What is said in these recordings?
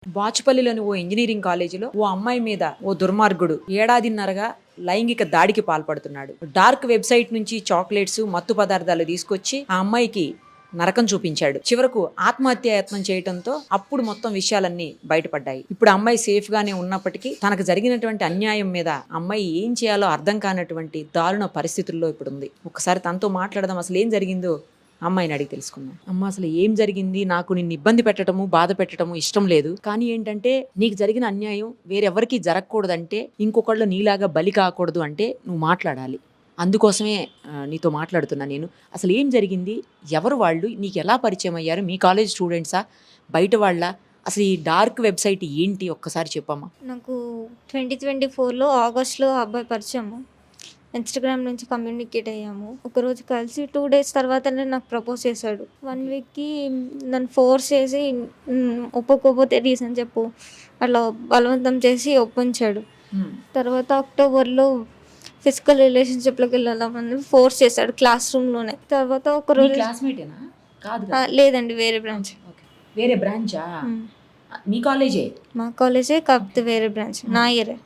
బాచుపల్లిలోని ఓ engineering కాలేజీలో ఓ అమ్మాయి మీద ఓ దుర్మార్గుడు ఏడాదిన్నరగా లైంగిక దాడికి పాల్పడుతున్నాడు. డార్క్ వెబ్సైట్ నుంచి చాక్లెట్స్, మత్తు పదార్థాలు తీసుకొచ్చి ఆ అమ్మాయికి నరకం చూపించాడు. చివరకు ఆత్మహత్య యత్నం చేయడంతో అప్పుడు మొత్తం విషయాలన్నీ బయటపడ్డాయి. ఇప్పుడు అమ్మాయి సేఫ్ గానే ఉన్నప్పటికీ తనకు జరిగినటువంటి అన్యాయం మీద అమ్మాయి ఏం చేయాలో అర్థం కానటువంటి దారుణ పరిస్థితుల్లో ఇప్పుడు ఉంది. ఒకసారి తనతో మాట్లాడదాం, అసలు ఏం జరిగిందో అమ్మాయిని అడిగి తెలుసుకుందాం. అమ్మ, అసలు ఏం జరిగింది? నాకు నిన్ను ఇబ్బంది పెట్టడము, బాధ పెట్టడము ఇష్టం లేదు. కానీ ఏంటంటే నీకు జరిగిన అన్యాయం వేరెవరికి జరగకూడదంటే, ఇంకొకళ్ళు నీలాగా బలి కాకూడదు అంటే నువ్వు మాట్లాడాలి. అందుకోసమే నీతో మాట్లాడుతున్నా నేను. అసలు ఏం జరిగింది? ఎవరు వాళ్ళు? నీకు ఎలా పరిచయం అయ్యారు? మీ కాలేజ్ స్టూడెంట్సా, బయట వాళ్ళ? అసలు ఈ డార్క్ వెబ్సైట్ ఏంటి ఒక్కసారి చెప్పమ్మా. నాకు 2024లో ఆగస్ట్లో అబ్బాయి పరిచయము. ఇన్స్టాగ్రామ్ నుంచి కమ్యూనికేట్ అయ్యాము. ఒకరోజు కలిసి 2 days తర్వాతనే నాకు ప్రపోజ్ చేశాడు. 1 weekకి నన్ను ఫోర్స్ చేసి ఒప్పుకోకపోతే రీజన్ చెప్పు అట్లా బలవంతం చేసి ఒప్పించాడు. తర్వాత అక్టోబర్లో ఫిజికల్ రిలేషన్షిప్లోకి వెళ్ళామని ఫోర్స్ చేశాడు క్లాస్ రూమ్లోనే. తర్వాత ఒకరోజు లేదండి, వేరే బ్రాంచ్. వేరే బ్రాంచా? మీ కాలేజే? మా కాలేజే, కాకపోతే వేరే బ్రాంచ్, నా ఇయరే.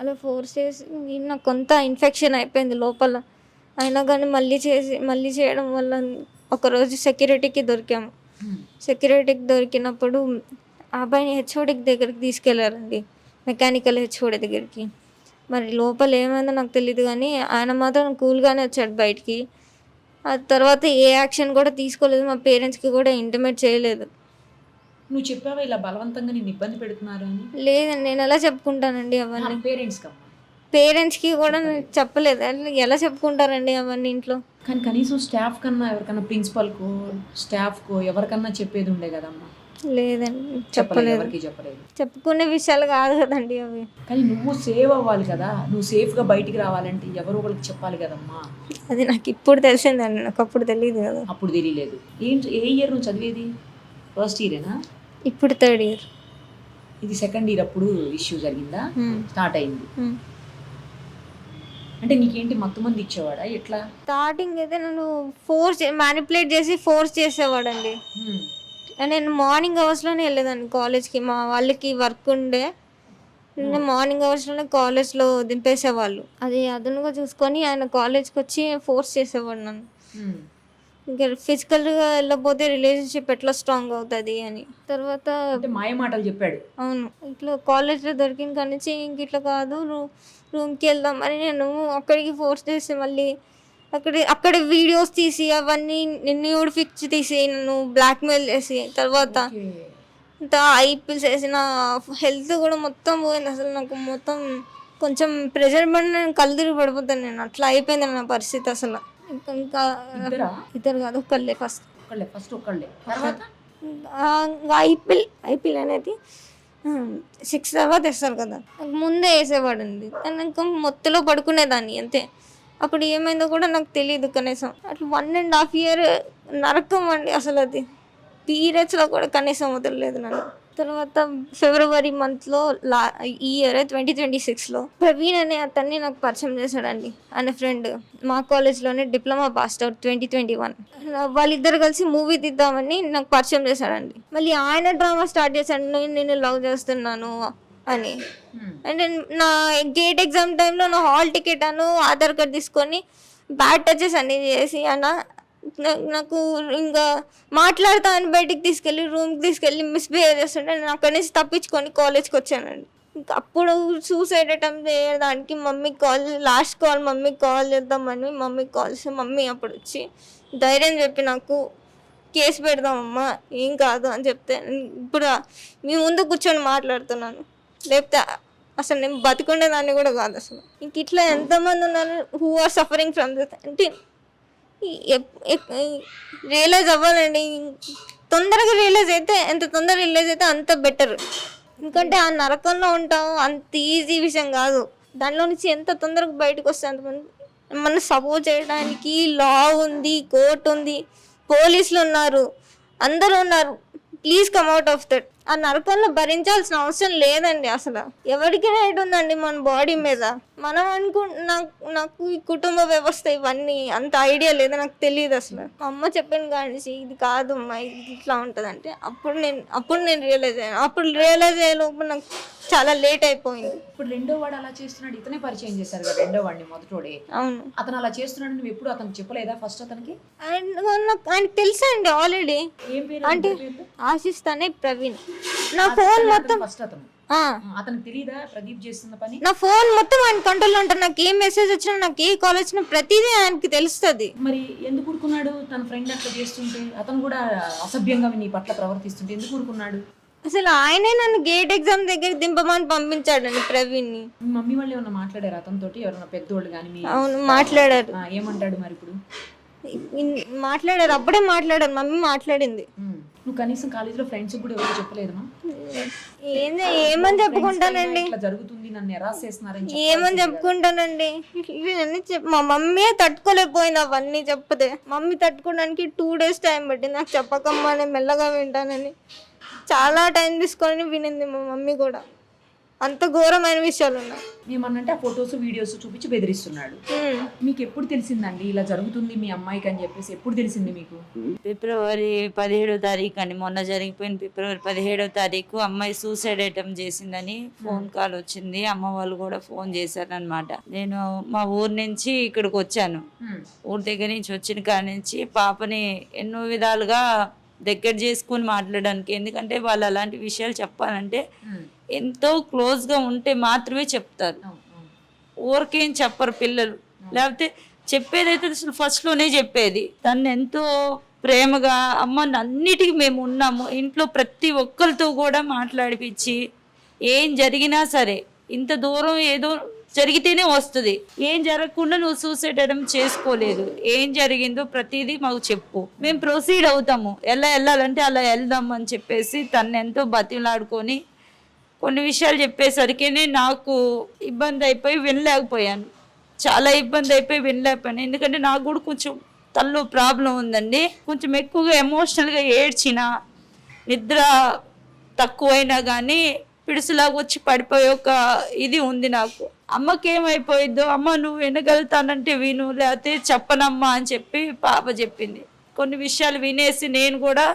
అలా ఫోర్స్ చేసి నాకు కొంత ఇన్ఫెక్షన్ అయిపోయింది లోపల. అయినా కానీ మళ్ళీ చేయడం వల్ల ఒకరోజు సెక్యూరిటీకి దొరికాము. సెక్యూరిటీకి దొరికినప్పుడు ఆ అబ్బాయిని హెచ్ఓడికి దగ్గరికి తీసుకెళ్లారండి, మెకానికల్ హెచ్ఓడి దగ్గరికి. మరి లోపల ఏమైందో నాకు తెలియదు, కానీ ఆయన మాత్రం కూల్గానే వచ్చాడు బయటికి. ఆ తర్వాత ఏ యాక్షన్ కూడా తీసుకోలేదు, మా పేరెంట్స్కి కూడా ఇంటిమేట్ చేయలేదు. నువ్వు చెప్పావా ఇలా బలవంతంగా నేను ఇబ్బంది పెడుతున్నారు అని? లేదండి, నేను ఎలా చెప్పుకుంటానండి అవన్నీ? పేరెంట్స్కి కూడా చెప్పలేదు. ఎలా చెప్పుకుంటారండి అవన్నీ ఇంట్లో? కానీ కనీసం స్టాఫ్ కన్నా, ఎవరికన్నా ప్రిన్సిపల్కో స్టాఫ్కో ఎవరికన్నా చెప్పేది ఉండే కదమ్మా. లేదండి, చెప్పలేదు. చెప్పుకునే విషయాలు కాదు కదండి అవి. కానీ నువ్వు సేవ్ అవ్వాలి కదా, నువ్వు సేఫ్గా బయటికి రావాలంటే ఎవరు ఒకరికి చెప్పాలి కదమ్మా. అది నాకు ఇప్పుడు తెలిసిందండి, నాకు అప్పుడు తెలియదు కదా. అప్పుడు తెలియలేదు. ఏ ఇయర్ నువ్వు చదివేది? ఫస్ట్ ఇయరేనా? ఇప్పుడు 3rd year. ఇది 2nd year అప్పుడు ఇష్యూ జరిగిందా? స్టార్ట్ అయింది అంటే నీకేంటి మత్తు మంది ఇచ్చేవాడా ఎట్లా? స్టార్టింగ్ అయితే నన్ను మ్యానిపులేట్ చేసి ఫోర్స్ చేసేవాడండి. నేను మార్నింగ్ అవర్స్లోనే వెళ్ళేదాన్ని కాలేజ్కి. మా వాళ్ళకి వర్క్ ఉండే, నేను మార్నింగ్ అవర్స్లోనే కాలేజ్లో దింపేసేవాళ్ళు. అది అదనుగా చూసుకొని ఆయన కాలేజ్కి వచ్చి ఫోర్స్ చేసేవాడు నన్ను. ఇంకా ఫిజికల్గా వెళ్ళకపోతే రిలేషన్షిప్ ఎట్లా స్ట్రాంగ్ అవుతుంది అని. తర్వాత మాయ మాటలు చెప్పాడు. అవును, ఇట్లా కాలేజ్లో దొరికిన కానీ నుంచి ఇంక ఇట్లా కాదు, రూమ్కి వెళ్దాం అని నేను అక్కడికి ఫోర్స్ చేసి మళ్ళీ అక్కడ వీడియోస్ తీసి అవన్నీ న్యూడ్ పిక్స్ తీసి నన్ను బ్లాక్మెయిల్ చేసి, తర్వాత ఐపీఎల్స్ వేసి నా హెల్త్ కూడా మొత్తం పోయింది. అసలు నాకు మొత్తం కొంచెం ప్రెషర్ పడి నేను కళ్ళు తిరిగి పడిపోతాను. నేను అట్లా అయిపోయింది నా పరిస్థితి అసలు. ఇంకా ఇద్దరు కాదు, ఒక్కళ్ళే. ఐపీఎల్ అనేది 6 తర్వాత వేస్తారు కదా, ముందే వేసేవాడండి. ఇంకా మొత్తలో పడుకునేదాన్ని అంతే. అప్పుడు ఏమైందో కూడా నాకు తెలియదు కనీసం. అట్లా 1.5 year నరకం అండి అసలు. అది పీరియడ్స్లో కూడా కనీసం వదలలేదు నన్ను. తర్వాత ఫిబ్రవరి మంత్లో ఈ ఇయర్ 2026లో ప్రవీణ్ అనే అతన్ని నాకు పరిచయం చేశాడండి. ఆయన ఫ్రెండ్, మా కాలేజ్లోనే డిప్లొమా పాస్ అవుట్ 2021. వాళ్ళిద్దరు కలిసి మూవీ తీద్దామని నాకు పరిచయం చేశాడండి. మళ్ళీ ఆయన డ్రామా స్టార్ట్ చేశాడు, నేను లవ్ చేస్తున్నాను అని. అంటే నా గేట్ ఎగ్జామ్ టైంలో నా హాల్ టికెట్ ఆధార్ కార్డ్ తీసుకొని బ్యాడ్ టచెస్ అన్నీ చేసి నాకు ఇంకా మాట్లాడుతా అని బయటికి తీసుకెళ్ళి రూమ్కి తీసుకెళ్ళి మిస్బిహేవ్ చేస్తుంటే నేను అక్కడి నుంచి తప్పించుకొని కాలేజ్కి వచ్చానండి. ఇంకా అప్పుడు సూసైడ్ అటెంప్ట్ చేయడానికి లాస్ట్ కాల్ మమ్మీకి కాల్ చేద్దామని మమ్మీకి కాల్ చేస్తే మమ్మీ అప్పుడు వచ్చి ధైర్యం చెప్పి నాకు కేసు పెడదామమ్మా, ఏం కాదు అని చెప్తే ఇప్పుడు మీ ముందు కూర్చొని మాట్లాడుతున్నాను. లేకపోతే అసలు నేను బతికుండేదాన్ని కూడా కాదు అసలు. ఇంక ఇట్లా ఎంతమంది ఉన్నారు who are suffering from this. అంటే రియలైజ్ అవ్వాలండి, తొందరగా రియలైజ్ అయితే అంత బెటర్. ఎందుకంటే ఆ నరకంలో ఉంటాం, అంత ఈజీ విషయం కాదు. దానిలో నుంచి ఎంత తొందరగా బయటకు వస్తే అంతమంది మనం సపోర్ట్ చేయడానికి లా ఉంది, కోర్టు ఉంది, పోలీసులు ఉన్నారు, అందరూ ఉన్నారు. Please come out of that. ఆ నరకంలో భరించాల్సిన అవసరం లేదండి. అసలు ఎవరికి రైట్ ఉందండి మన బాడీ మీద? మనం నాకు ఈ కుటుంబ వ్యవస్థ ఇవన్నీ అంత ఐడియా లేదు, నాకు తెలియదు అసలు. మా అమ్మ చెప్పిన కానీ ఇది కాదు అమ్మా, ఇది ఇట్లా ఉంటుంది అంటే అప్పుడు నేను రియలైజ్ అయ్యాను. అప్పుడు రియలైజ్ అయ్యే లోపు నాకు చాలా లేట్ అయిపోయింది. ఇప్పుడు రెండో వాడు అలా చేస్తున్నాడు, ఇతనే పరిచయం చేశారు కదా రెండో వాడిని, మొదటోడే. అవును, అతను అలా చేస్తున్నాడు, నువ్వు ఎప్పుడు అతను చెప్పలేదా ఫస్ట్ అతనికి? ఆయనకు తెలుసా అండి ఆల్రెడీ. ఏం పేరు అంటే ఆశిస్తానే ప్రవీణ్. నా ఫోన్ మొత్తం ఫస్ట్ అతను అతనికి తెలియదా ప్రదీప్ చేస్తున్న పని? నా ఫోన్ మొత్తం ఆయన కంట్రోల్లో ఉంటాను. నాకు ఏ మెసేజ్ వచ్చినా, నాకు ఏ కాల్ వచ్చినా ప్రతిదీ ఆయనకి తెలుస్తుంది. మరి ఎందుకు ఊరుకున్నాడు? తన ఫ్రెండ్ అట్లా చేస్తుంటే, అతను కూడా అసభ్యంగా నీ పట్ల ప్రవర్తిస్తుంటే ఎందుకు ఊరుకున్నాడు? అసలు ఆయనే నన్ను గేట్ ఎగ్జామ్ దగ్గర దింపమని పంపించాడండి ప్రవీణ్ ని. మీ మమ్మీ వాళ్ళు ఏమన్నా మాట్లాడారు అతనితోటి? ఎవరన్నా పెద్దోళ్ళు కానీ? అవును, మాట్లాడారు. ఏమంటాడు మరి ఇప్పుడు? మాట్లాడారు, అప్పుడే మాట్లాడారు, మమ్మీ మాట్లాడింది. నువ్వు కనీసం కాలేజీలో ఫ్రెండ్స్ కూడా ఎవరు చెప్పలేదమ్మా? ఏమని చెప్పుకుంటానండి, ఇట్లా జరుగుతుంది, నన్ను ఎరాస్ చేస్తున్నారని ఏమని చెప్పుకుంటానండి? మా మమ్మీ తట్టుకోలేకపోయింది అవన్నీ చెప్తే. మమ్మీ తట్టుకోవడానికి 2 days టైం పట్టింది. నాకు చెప్పకమ్మా నేను మెల్లగా వింటానని చాలా టైం తీసుకొని వినింది మా మమ్మీ కూడా. అంత ఘోరమైన విషయాలు ఉన్నాయి. ఏమన్నంటే ఆ ఫొటోస్ వీడియోస్ చూపించి బెదిరిస్తున్నాడు. మీకు ఎప్పుడు తెలిసిందండి ఇలా జరుగుతుంది మీ అమ్మాయికి అని చెప్పేసి? ఎప్పుడు తెలిసింది మీకు? ఫిబ్రవరి 17వ తారీఖు అని, మొన్న జరిగిపోయిన ఫిబ్రవరి 17వ తారీఖు అమ్మాయి సూసైడ్ అటెంప్ట్ చేసిందని ఫోన్ కాల్ వచ్చింది. అమ్మ వాళ్ళు కూడా ఫోన్ చేశారనమాట. నేను మా ఊరు నుంచి ఇక్కడికి వచ్చాను. ఊరి దగ్గర నుంచి వచ్చిన కాడి నుంచి పాపని ఎన్నో విధాలుగా దగ్గర చేసుకుని మాట్లాడడానికి. ఎందుకంటే వాళ్ళు అలాంటి విషయాలు చెప్పాలంటే ఎంతో క్లోజ్గా ఉంటే మాత్రమే చెప్తారు, ఊరికేం చెప్పరు పిల్లలు. లేకపోతే చెప్పేదైతే అసలు ఫస్ట్లోనే చెప్పేది. తను ఎంతో ప్రేమగా అమ్మ అన్నిటికీ మేము ఉన్నాము, ఇంట్లో ప్రతి ఒక్కరితో కూడా మాట్లాడిపించి, ఏం జరిగినా సరే ఇంత దూరం ఏదో జరిగితేనే వస్తుంది, ఏం జరగకుండా నువ్వు సూసైడ్ అటెంప్ట్ చేసుకోలేదు, ఏం జరిగిందో ప్రతిదీ మాకు చెప్పు, మేము ప్రొసీడ్ అవుతాము, ఎలా వెళ్ళాలంటే అలా వెళ్దాం అని చెప్పేసి తను ఎంతో బతిలాడుకొని కొన్ని విషయాలు చెప్పేసరికి నాకు ఇబ్బంది అయిపోయి వినలేకపోయాను. చాలా ఇబ్బంది అయిపోయి వినలేకపోయాను. ఎందుకంటే నాకు కూడా కొంచెం తల్లో ప్రాబ్లం ఉందండి. కొంచెం ఎక్కువగా ఎమోషనల్గా ఏడ్చిన, నిద్ర తక్కువైనా కానీ పిడుసులాగా వచ్చి పడిపోయే ఒక ఇది ఉంది నాకు. అమ్మకి ఏమైపోయిద్దో, అమ్మ నువ్వు వినగలుగుతానంటే విను, లేకపోతే చెప్పనమ్మా అని చెప్పి పాప చెప్పింది. కొన్ని విషయాలు వినేసి నేను కూడా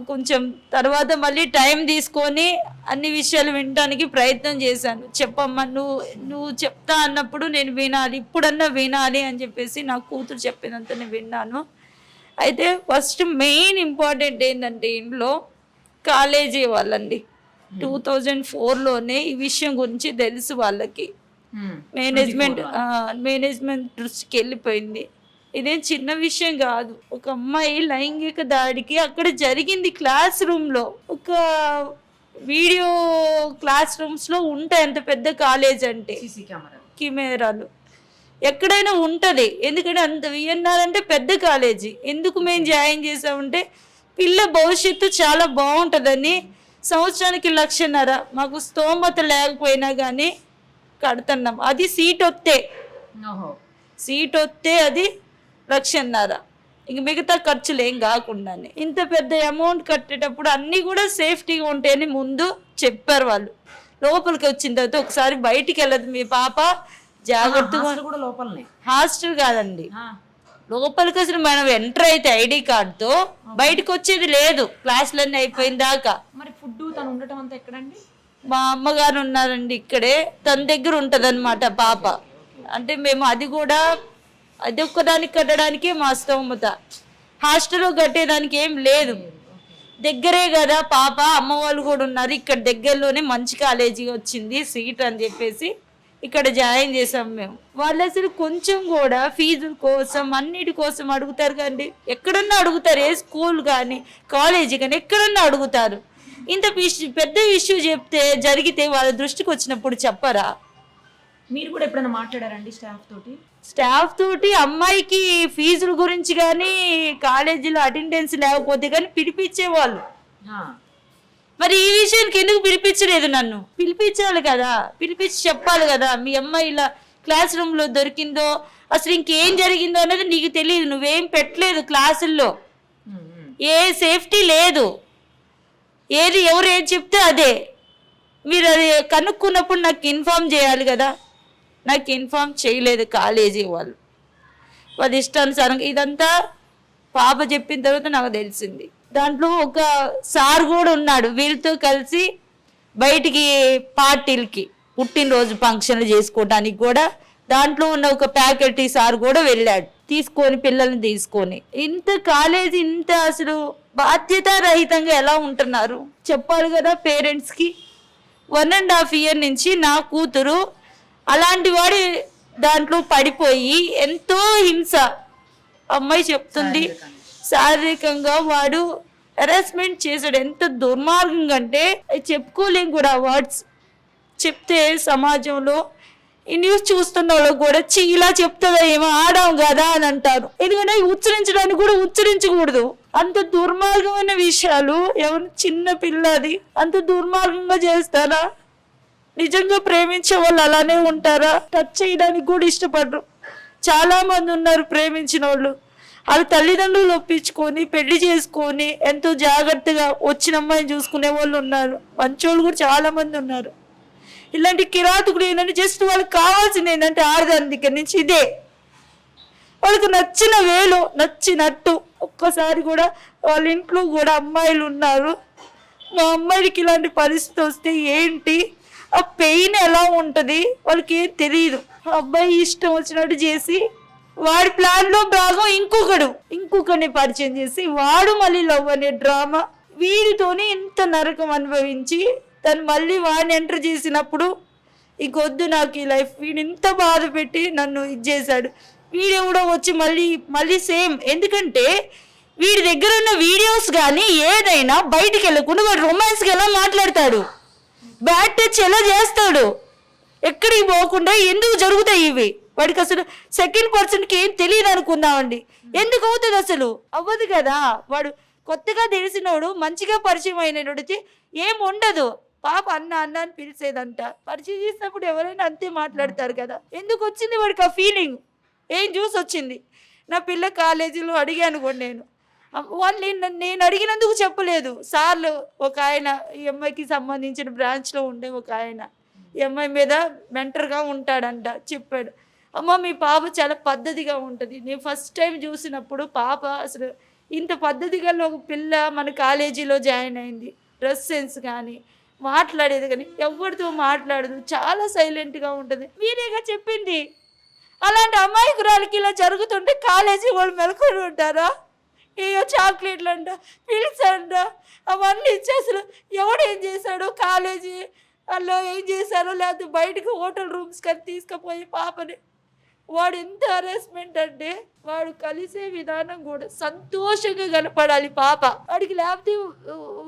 కొంచెం తర్వాత మళ్ళీ టైం తీసుకొని అన్ని విషయాలు వినడానికి ప్రయత్నం చేశాను. చెప్పమ్మా నువ్వు చెప్తా అన్నప్పుడు నేను వినాలి, ఇప్పుడన్నా వినాలి అని చెప్పేసి నా కూతురు చెప్పినంత నేను విన్నాను. అయితే ఫస్ట్ మెయిన్ ఇంపార్టెంట్ ఏంటంటే ఇంట్లో కాలేజీ వాళ్ళండి 2004లోనే ఈ విషయం గురించి తెలుసు వాళ్ళకి. మేనేజ్మెంట్ దృష్టికి వెళ్ళిపోయింది. ఇదేం చిన్న విషయం కాదు. ఒక అమ్మాయి లైంగిక దాడికి అక్కడ జరిగింది క్లాస్ రూమ్లో. ఒక వీడియో క్లాస్ రూమ్స్లో ఉంటాయి అంత పెద్ద కాలేజ్ అంటే, కెమెరాలు ఎక్కడైనా ఉంటుంది. ఎందుకంటే అంత విఎన్ఆర్ అంటే పెద్ద కాలేజీ. ఎందుకు మేము జాయిన్ చేసామంటే పిల్ల భవిష్యత్తు చాలా బాగుంటుందని. సంవత్సరానికి 1,00,000 మాకు స్తోమత లేకపోయినా కానీ కడుతున్నాం. అది సీట్ వస్తే అది 1,00,000. ఇంక మిగతా ఖర్చులు ఏం కాకుండానే ఇంత పెద్ద అమౌంట్ కట్టేటప్పుడు అన్నీ కూడా సేఫ్టీగా ఉంటాయని ముందు చెప్పారు వాళ్ళు. లోపలికి వచ్చిన తర్వాత ఒకసారి బయటికి వెళ్ళదు మీ పాప, జాగ్రత్తగా. హాస్టల్ కాదండి, లోపలికి అసలు మనం ఎంటర్ అయితే ఐడి కార్డుతో బయటకు వచ్చేది లేదు క్లాసులన్నీ అయిపోయిన దాకా. మరి ఫుడ్ తను ఉండటం అంతా ఎక్కడండి? మా అమ్మగారు ఉన్నారండి ఇక్కడే, తన దగ్గర ఉంటుంది అనమాట పాప. అంటే మేము అది కూడా అది ఒక్కదానికి కట్టడానికే మా స్తోమత, హాస్టల్లో కట్టేదానికి ఏం లేదు. దగ్గరే కదా పాప, అమ్మ వాళ్ళు కూడా ఉన్నారు ఇక్కడ దగ్గరలోనే, మంచి కాలేజీ వచ్చింది సీట్ అని చెప్పేసి ఇక్కడ జాయిన్ చేసాం మేము. వాళ్ళు అసలు కొంచెం కూడా ఫీజుల కోసం అన్నిటి కోసం అడుగుతారు కానీ ఎక్కడన్నా అడుగుతారు, ఏ స్కూల్ కానీ కాలేజీ కానీ ఎక్కడన్నా అడుగుతారు. ఇంత పెద్ద ఇష్యూ చెప్తే జరిగితే వాళ్ళ దృష్టికి వచ్చినప్పుడు చెప్పరా? మీరు కూడా ఎప్పుడైనా మాట్లాడారండి స్టాఫ్ తోటి అమ్మాయికి ఫీజుల గురించి కానీ కాలేజీలో అటెండెన్స్ లేకపోతే కానీ పిలిపించేవాళ్ళు. మరి ఈ విషయానికి ఎందుకు పిలిపించలేదు? నన్ను పిలిపించాలి కదా, పిలిపించి చెప్పాలి కదా, మీ అమ్మాయి ఇలా క్లాస్ రూమ్లో దొరికిందో, అసలు ఇంకేం జరిగిందో అనేది నీకు తెలియదు, నువ్వేం పెట్టలేదు క్లాసుల్లో, ఏ సేఫ్టీ లేదు. ఎవరు ఏది చెప్తే అదే. మీరు అది కనుక్కున్నప్పుడు నాకు ఇన్ఫామ్ చేయాలి కదా, నాకు ఇన్ఫామ్ చేయలేదు కాలేజీ వాళ్ళు. వాళ్ళ ఇష్టానుసారంగా ఇదంతా పాప చెప్పిన తర్వాత నాకు తెలిసింది. దాంట్లో ఒక సార్ కూడా ఉన్నాడు, వీళ్ళతో కలిసి బయటికి పార్టీలకి పుట్టినరోజు ఫంక్షన్లు చేసుకోవడానికి కూడా దాంట్లో ఉన్న ఒక ఫ్యాకల్టీ సార్ కూడా వెళ్ళాడు తీసుకొని, పిల్లల్ని తీసుకొని. ఇంత కాలేజీ ఇంత అసలు బాధ్యత రహితంగా ఎలా ఉంటున్నారు చెప్పాలి కదా పేరెంట్స్కి. 1.5 year నుంచి నా కూతురు అలాంటి వాడి దాంట్లో పడిపోయి ఎంతో హింస, అమ్మాయి చెప్తుంది, శారీరకంగా వాడు హెరాస్మెంట్ చేశాడు. ఎంత దుర్మార్గంగా అంటే చెప్పుకోలేం కూడా వర్డ్స్. చెప్తే సమాజంలో ఈ న్యూస్ చూస్తున్న వాళ్ళు కూడా ఇలా చెప్తుందా ఏమో ఆడాం కదా అని అంటారు. ఎందుకంటే ఉచ్చరించడానికి కూడా ఉచ్చరించకూడదు. అంత దుర్మార్గమైన విషయాలు ఎవరు చిన్న పిల్లది అంత దుర్మార్గంగా చేస్తారా? నిజంగా ప్రేమించే వాళ్ళు అలానే ఉంటారా? టచ్ చేయడానికి కూడా ఇష్టపడరు. చాలా మంది ఉన్నారు ప్రేమించిన వాళ్ళు, వాళ్ళ తల్లిదండ్రులు ఒప్పించుకొని పెళ్లి చేసుకొని ఎంతో జాగ్రత్తగా వచ్చిన అమ్మాయిని చూసుకునే వాళ్ళు ఉన్నారు. మంచోళ్ళు కూడా చాలా మంది ఉన్నారు. ఇలాంటి కిరాతకుడు ఏంటంటే జస్ట్ వాళ్ళకి కావాల్సింది ఏంటంటే ఆడదాని దగ్గర నుంచి ఇదే, వాళ్ళకి నచ్చిన వేలో నచ్చినట్టు. ఒక్కసారి కూడా వాళ్ళ ఇంట్లో కూడా అమ్మాయిలు ఉన్నారు, మా అమ్మాయికి ఇలాంటి పరిస్థితి వస్తే ఏంటి, ఆ పెయిన్ ఎలా ఉంటుంది వాళ్ళకి ఏం తెలియదు. ఆ అబ్బాయి ఇష్టం వచ్చినట్టు చేసి వాడి ప్లాన్లో భాగం ఇంకొకరిని పరిచయం చేసి వాడు మళ్ళీ లవ్ అనే డ్రామా, వీడితోని ఇంత నరకం అనుభవించి తను మళ్ళీ వాడిని ఎంటర్ చేసినప్పుడు ఇంకొద్దు నాకు ఈ లైఫ్, వీడు ఇంత బాధ పెట్టి నన్ను ఇది చేశాడు. వీడెవడో వచ్చి మళ్ళీ సేమ్. ఎందుకంటే వీడి దగ్గర ఉన్న వీడియోస్ కానీ ఏదైనా బయటికి వెళ్ళకుండా వాడు రొమాన్స్కి ఎలా మాట్లాడతాడు, బ్యాడ్ టచ్ ఎలా చేస్తాడు, ఎక్కడికి పోకుండా ఎందుకు జరుగుతాయి ఇవి? వాడికి అసలు సెకండ్ పర్సన్కి ఏం తెలియదు అనుకుందామండి. ఎందుకు అవుతుంది? అసలు అవ్వదు కదా. వాడు కొత్తగా తెలిసినోడు మంచిగా పరిచయం అయినోడితే ఏం ఉండదు. పాప అన్న అని పిలిచేదంట. పరిచయం చేసినప్పుడు ఎవరైనా అంతే మాట్లాడతారు కదా. ఎందుకు వచ్చింది వాడికి ఆ ఫీలింగ్? ఏం చూసి వచ్చింది? నా పిల్ల కాలేజీలో అడిగాను కూడా నేను అడిగినందుకు చెప్పలేదు. సార్లు ఒక ఆయన ఈ అమ్మాయికి సంబంధించిన బ్రాంచ్లో ఉండే ఒక ఆయన ఈ అమ్మాయి మీద మెంటర్గా ఉంటాడంట, చెప్పాడు. అమ్మ మీ పాప చాలా పద్ధతిగా ఉంటుంది. నేను ఫస్ట్ టైం చూసినప్పుడు పాప అసలు ఇంత పద్ధతిగా ఒక పిల్ల మన కాలేజీలో జాయిన్ అయింది. డ్రెస్ సెన్స్ కానీ మాట్లాడేది కానీ ఎవరితో మాట్లాడదు, చాలా సైలెంట్గా ఉంటుంది. మీరేగా చెప్పింది. అలాంటి అమాయకురాలకి ఇలా జరుగుతుంటే కాలేజీ వాళ్ళు మెలకొని ఉంటారా? ఏయో చాక్లెట్లు అంట, పిల్స్ అంట, అవన్నీ ఇచ్చి అసలు ఎవడేం చేశాడో, కాలేజీ వాళ్ళు ఏం చేశారో, లేకపోతే బయటకు హోటల్ రూమ్స్ కానీ తీసుకుపోయి పాపని వాడు ఎంత హరాస్మెంట్ అంటే వాడు కలిసే విధానం కూడా సంతోషంగా కనపడాలి పాప వాడికి, లేకపోతే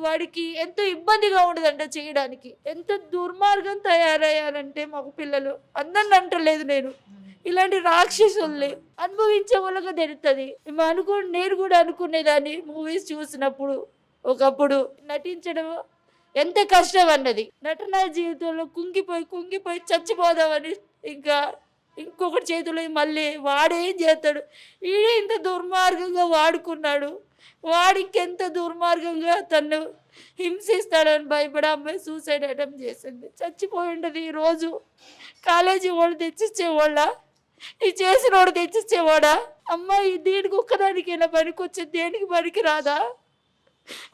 వాడికి ఎంతో ఇబ్బందిగా ఉండదంట చేయడానికి. ఎంత దుర్మార్గం తయారయ్యారంటే మగ పిల్లలు. అందరిని అంటలేదు నేను, ఇలాంటి రాక్షసుల్ని అనుభవించే వాళ్ళగా తెలుస్తుంది. నేను కూడా అనుకునేదాన్ని మూవీస్ చూసినప్పుడు, ఒకప్పుడు నటించడం ఎంత కష్టం అన్నది. నటన జీవితంలో కుంగిపోయి చచ్చిపోదామని ఇంకొకటి చేతిలో మళ్ళీ వాడేం చేస్తాడు, వీడే ఇంత దుర్మార్గంగా వాడుకున్నాడు, వాడికి ఎంత దుర్మార్గంగా తను హింసిస్తాడని భయపడి అమ్మాయి సూసైడ్ అటెంప్ట్ చేసింది. చచ్చిపోయి ఉండదు. ఈరోజు కాలేజీ వాళ్ళు తెచ్చిచ్చేవాళ్ళ, ఈ చేసిన వాడు తెచ్చిచ్చేవాడా? అమ్మాయి దీనికి ఒక్కదానికి ఇలా పనికొచ్చి దేనికి పనికి రాదా?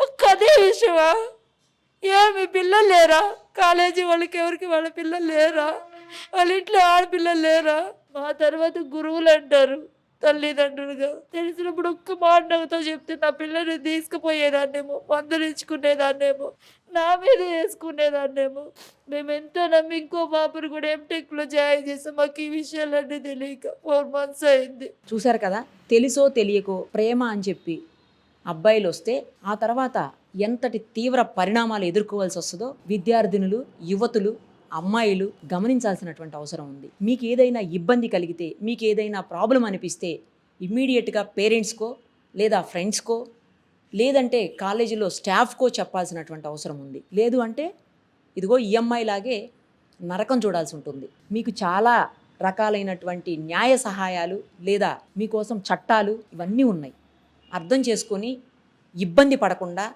ఒక్కదే విషయమా? మీ పిల్లలు లేరా? కాలేజీ వాళ్ళకి ఎవరికి వాళ్ళ పిల్లలు లేరా? వాళ్ళ ఇంట్లో ఆడపిల్లలు లేరా? మా తర్వాత గురువులు అంటారు తల్లిదండ్రులుగా. తెలిసినప్పుడు ఒక్క మాట నాతో చెప్తే నా పిల్లని తీసుకుపోయేదాన్నేమో, మందరించుకునేదాన్నేమో, నా మీద వేసుకునేదాన్నేమో. మేము ఎంతో నమ్మి ఇంకో పాపను కూడా ఎంటెక్లో జాయిన్ చేసాం. మాకు ఈ విషయాలన్నీ తెలియక 4 months అయింది. చూసారు కదా, తెలుసో తెలియకో ప్రేమ అని చెప్పి అబ్బాయిలు వస్తే ఆ తర్వాత ఎంతటి తీవ్ర పరిణామాలు ఎదుర్కోవాల్సి వస్తుందో విద్యార్థినులు, యువతులు, అమ్మాయిలు గమనించాల్సినటువంటి అవసరం ఉంది. మీకు ఏదైనా ఇబ్బంది కలిగితే, మీకు ఏదైనా ప్రాబ్లం అనిపిస్తే ఇమ్మీడియట్గా పేరెంట్స్కో లేదా ఫ్రెండ్స్కో లేదంటే కాలేజీలో స్టాఫ్కో చెప్పాల్సినటువంటి అవసరం ఉంది. లేదు అంటే ఇదిగో ఈ అమ్మాయిలాగే నరకం చూడాల్సి ఉంటుంది. మీకు చాలా రకాలైనటువంటి న్యాయ సహాయాలు లేదా మీకోసం చట్టాలు ఇవన్నీ ఉన్నాయి. అర్థం చేసుకొని ఇబ్బంది పడకుండా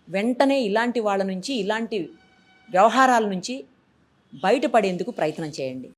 వెంటనే ఇలాంటి వాళ్ళ నుంచి, ఇలాంటి వ్యవహారాల నుంచి బయటపడేందుకు ప్రయత్నం చేయండి.